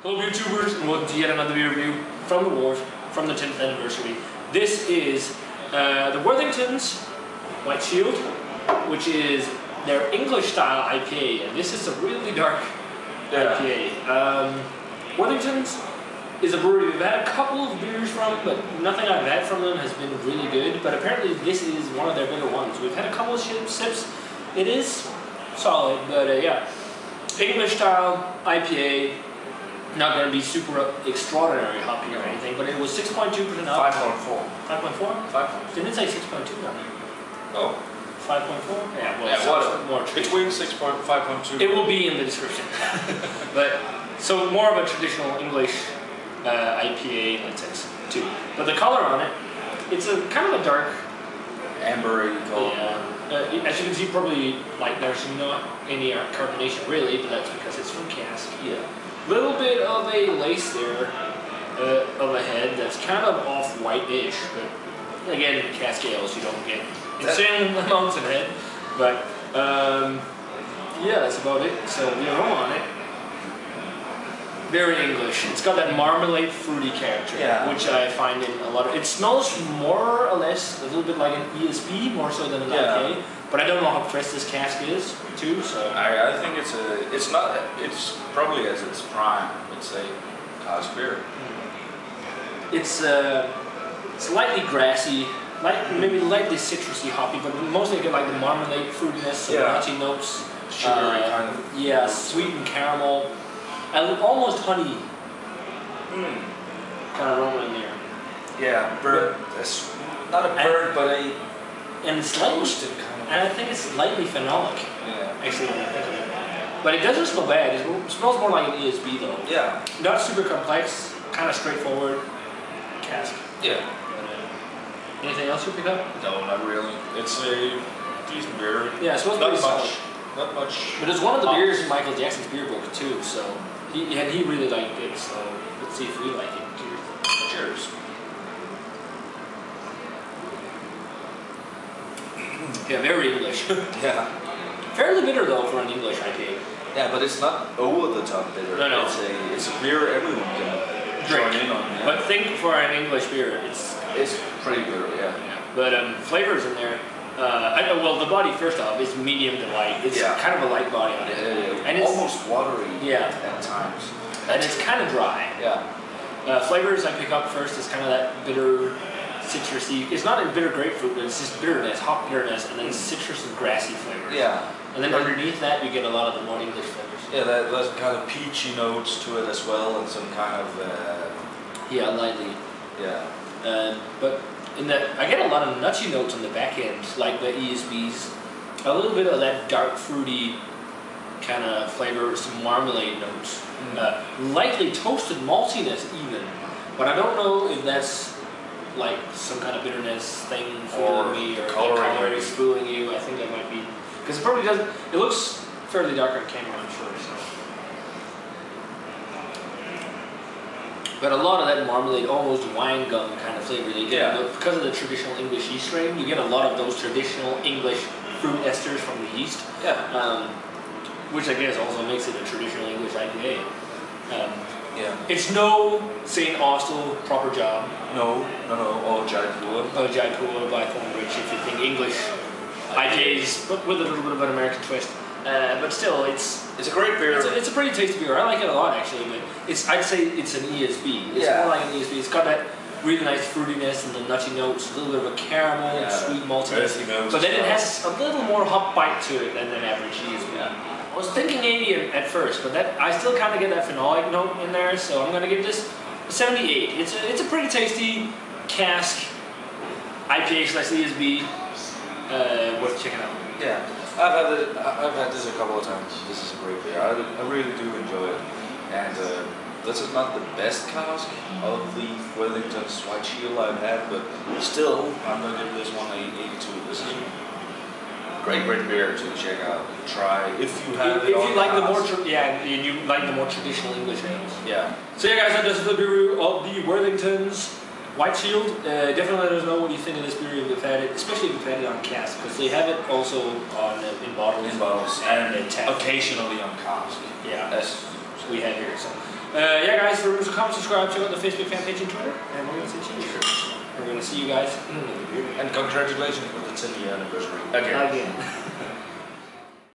Hello YouTubers, and welcome to yet another beer review from the Wharf, from the 10th anniversary. This is the Worthington's White Shield, which is their English style IPA, and this is a really dark IPA. Worthington's is a brewery we've had a couple of beers from, but nothing I've had from them has been really good, but apparently this is one of their better ones. We've had a couple of sips. It is solid, but yeah. English style IPA. Not going to be super extraordinary hoppy or anything, but it was 6.2% up. 5.4. 5.4? 5.4. Didn't it say 6.2 down there? Oh. 5.4? Yeah, well, yeah, more between 5.2. It will be in the description. But, so more of a traditional English IPA latex too. But the color on it, it's a kind of a dark ambery color. Yeah. As you can see, probably like there's not any carbonation really, but that's because it's from Cask. Yeah. Little bit of a lace there of a head that's kind of off-white-ish, but again, in Cask ales you don't get insane amounts of head. But yeah, that's about it. So the aroma on it, very English. It's got that marmalade fruity character, which I find in a lot of. It smells more or less a little bit like an ESB, more so than an IPA. But I don't know how fresh this Cask is too. So I think it's probably as its prime. It's a Cask beer. It's slightly grassy, maybe lightly citrusy, hoppy, but mostly get like the marmalade fruitiness, some nutty notes, sugary kind of. Yeah, sweet and caramel, and almost honey. Kind of aroma in there. Yeah, burnt. Not a burnt, but a toasted kind of. And I think it's lightly phenolic. Yeah. Actually, when I think of it. But it doesn't smell bad. It smells more like an ESB though. Yeah. Not super complex, kind of straightforward. Cask. Yeah. Anything else you pick up? No, not really. It's a decent beer. Yeah, it smells not pretty solid. Not much. But it's one of the beers in Michael Jackson's beer book too, so he really liked it. So let's see if we like it. Cheers. Cheers. Yeah, very English. Yeah. Fairly bitter though for an English IPA. Yeah, but it's not over the top bitter. No. It's a beer everyone can join in on. Yeah. But think for an English beer, it's pretty bitter. Yeah. But flavors in there. Well, the body first off is medium to light. It's kind of a light body on it, and it's almost watery. At times. And it's kind of dry. Yeah. Flavors I pick up first is kind of that bitter, citrusy. It's not a bitter grapefruit, but it's just bitterness, hop bitterness, and then citrus and grassy flavors. Yeah. And then underneath that, you get a lot of the more English flavors. Yeah, there's kind of peachy notes to it as well, and some kind of. Lightly. Yeah. But in that, I get a lot of nutty notes on the back end, like the ESBs. A little bit of that dark fruity kind of flavor, some marmalade notes. Lightly toasted maltiness even. But I don't know if that's like some kind of bitterness thing for me, or the color is fooling you. I think that might be. Because it probably doesn't. It looks fairly dark on camera, I'm sure. So. But a lot of that marmalade, almost wine gum kind of flavor they get. Because of the traditional English yeast strain, you get a lot of those traditional English fruit esters from the yeast. Yeah. Which I guess also makes it a traditional English IPA. It's no St. Austell proper job. No. Or Jaipur. Oh, Jaipur by Thornbridge, if you think English IPAs, but with a little bit of an American twist. But still, it's a great beer. It's a pretty tasty beer. I like it a lot actually. But I'd say it's an ESB. It's more like an ESB. It's got that really nice fruitiness and the nutty notes, a little bit of a caramel, sweet maltiness. But then it has a little more hop bite to it than an average ESB. I was thinking 80 at first, but I still kind of get that phenolic note in there. So I'm gonna give this a 78. It's a pretty tasty Cask IPA / ESB. Worth checking out. Yeah. I've had this a couple of times. This is a great beer. I really do enjoy it. And this is not the best Cask of the Worthington's White Shield I've had, but still, I'm going to give this one a 82. This is a great beer to check out, try if you have it. If you like the more, you like the more traditional English ales. Yeah. So yeah, guys, this is the beer of the Worthington's White Shield. Definitely let us know what you think of this beer if you've had it, especially if you've had it on Cask, because they have it also on in bottles. In bottles and occasionally on Cask. Yeah, that's we have here. So Yeah, guys, remember to comment, subscribe, check out the Facebook fan page and Twitter, and we're going to say cheers. We're going to see you guys in another beer. And congratulations with the 10th anniversary again.